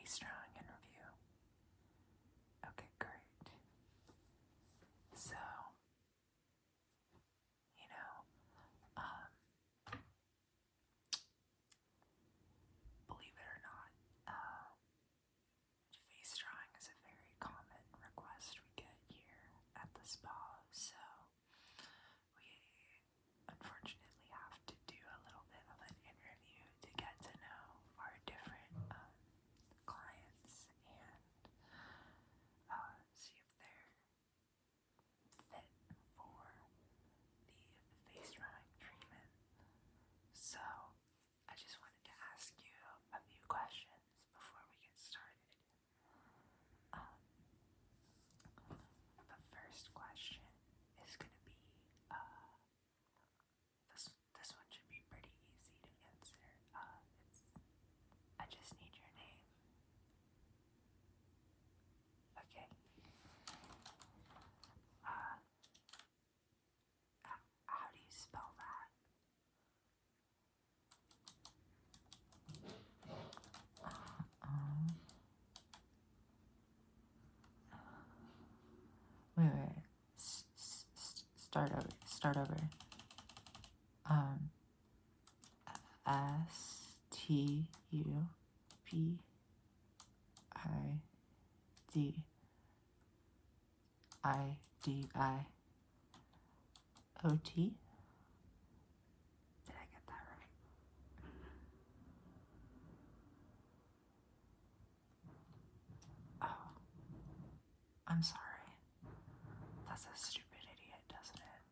face drawing interview. Okay, great. So, believe it or not, face drawing is a very common request we get here at the spa. So, we unfortunately have to do a little bit of an interview to get to know our different clients and see if they're fit for the face drawing treatment. So, I just wanted to ask you a few questions before we get started. The first question is going to be this one should be pretty easy to answer. I just need your name. Okay. How do you spell that? Wait. Start over. Stupididot. Did I get that right? Oh, I'm sorry. That says stupid idiot, doesn't it?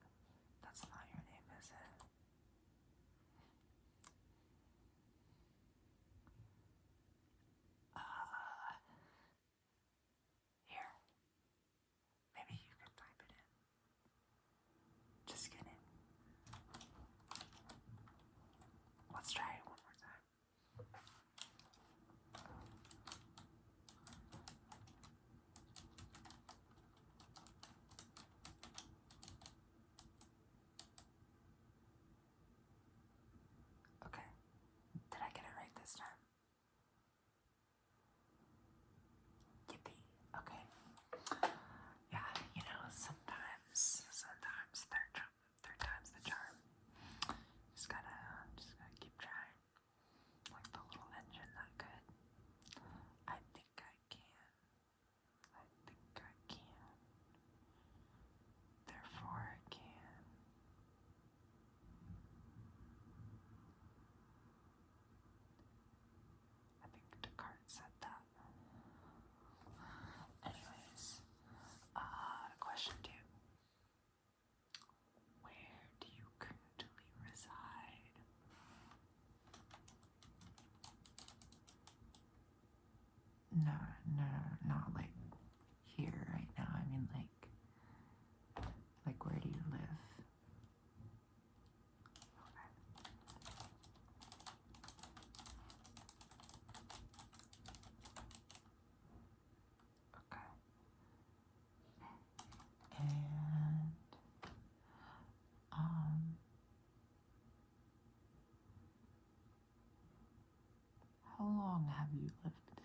That's not your name, is it? Here. Maybe you could type it in. Just kidding. Let's try it one more time. Okay. Did I get it right this time? Yippee. Okay. Yeah, sometimes third time's the charm. Just gotta keep trying. Like the little engine that could. I think I can. Therefore I can. I think Descartes said that. Anyways, question 2. Where do you currently reside? No, not like here right now. I mean like where do you live? Okay. And how long have you lived there?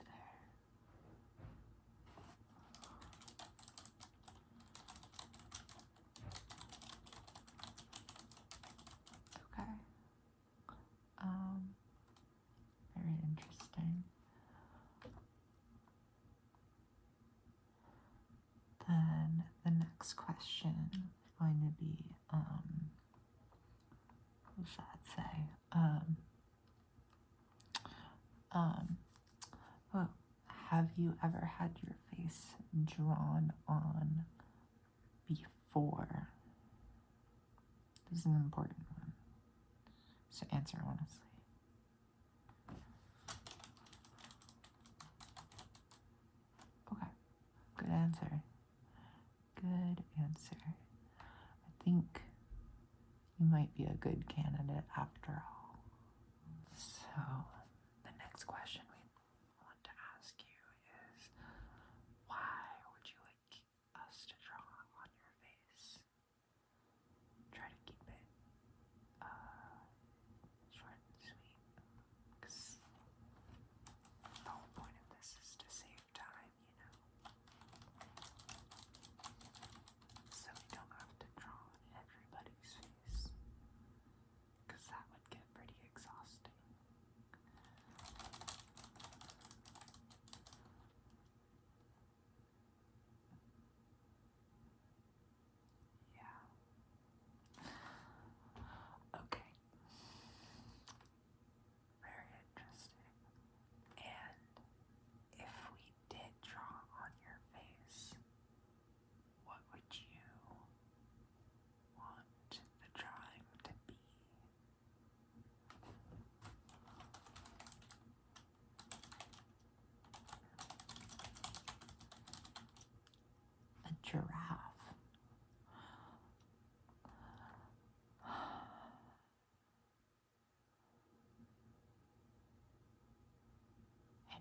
Okay. Very interesting. Then the next question is going to be, what should I say? Well, have you ever had your face drawn on before? This is an important one. So answer honestly. Okay, good answer. I think you might be a good candidate after all. So, the next question we want to ask you is, why would you like us to draw on your face? Try to keep it short and sweet, because the whole point of this is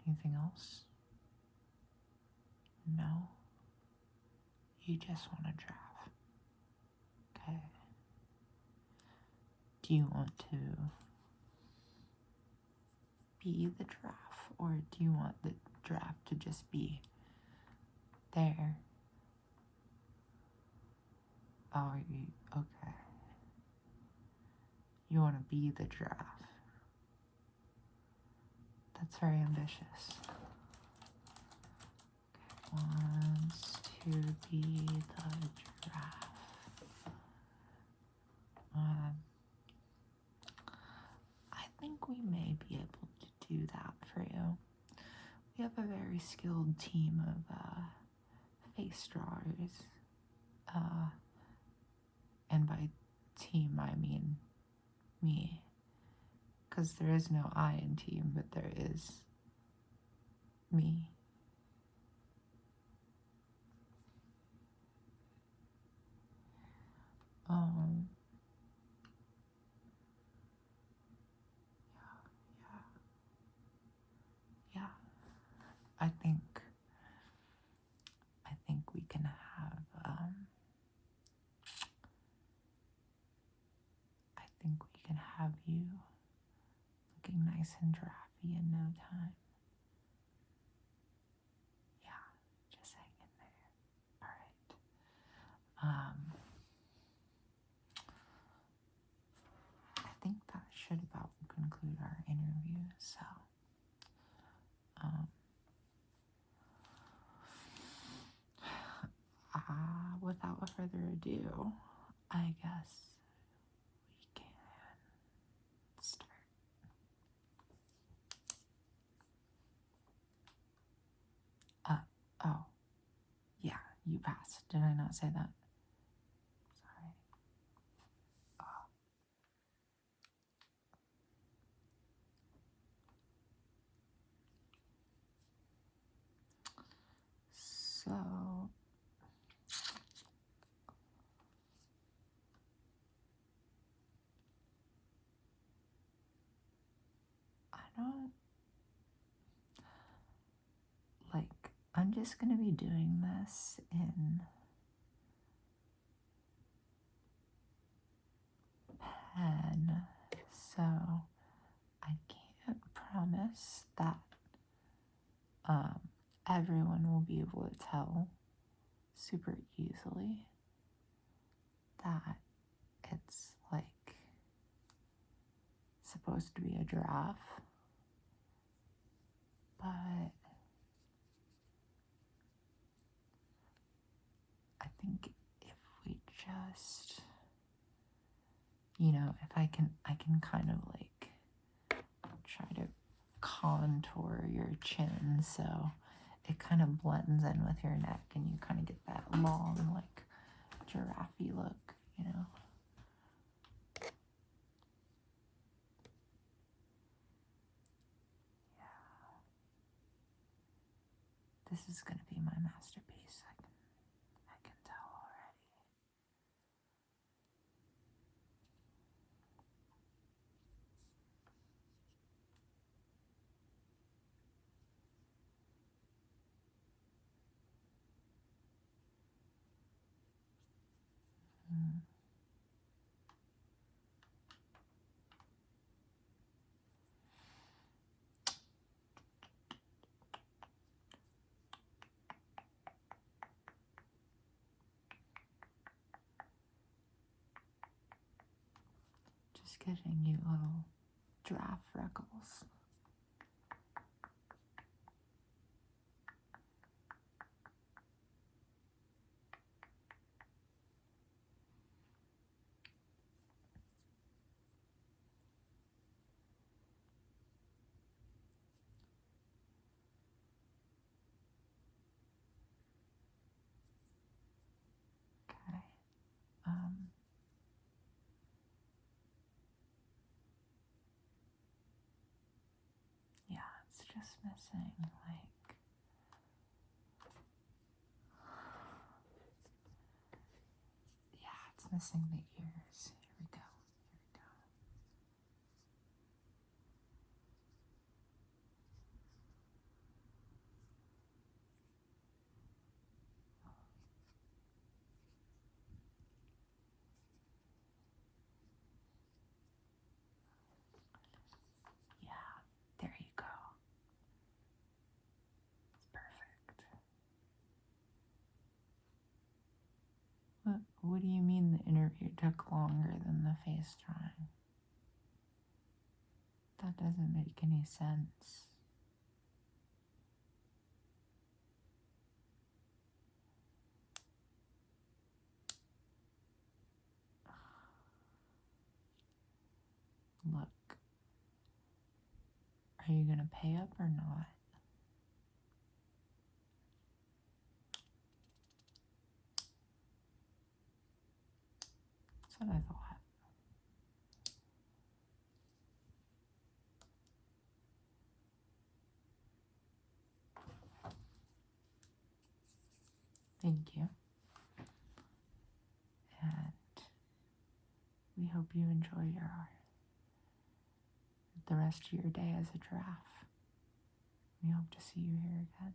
Anything else? No? You just want a giraffe. Okay. Do you want to be the giraffe, or do you want the giraffe to just be there? Oh, okay. You want to be the giraffe. That's very ambitious. Wants to be the giraffe. I think we may be able to do that for you. We have a very skilled team of face drawers. And by team, I mean me. Because there is no I in team, but there is me. Yeah. I think we can have, you looking nice and drafty in no time. Yeah, just hang in there. All right. I think that should about conclude our interview. So, without further ado, I guess we can start. Oh, yeah, you passed. Did I not say that? Sorry. So, I'm just going to be doing this in pen, so I can't promise that everyone will be able to tell super easily that it's supposed to be a giraffe, but I think if we just, if I can kind of try to contour your chin so it kind of blends in with your neck and you kind of get that long giraffe-y look, Yeah. This is going to be my masterpiece. I can tell already. Just giving you little giraffe freckles. Okay. Yeah, it's just missing it's missing the ears. Here we go. What do you mean the interview took longer than the FaceTime? That doesn't make any sense. Look, are you gonna pay up or not? That's what I thought. Thank you. And we hope you enjoy the rest of your day as a giraffe. We hope to see you here again.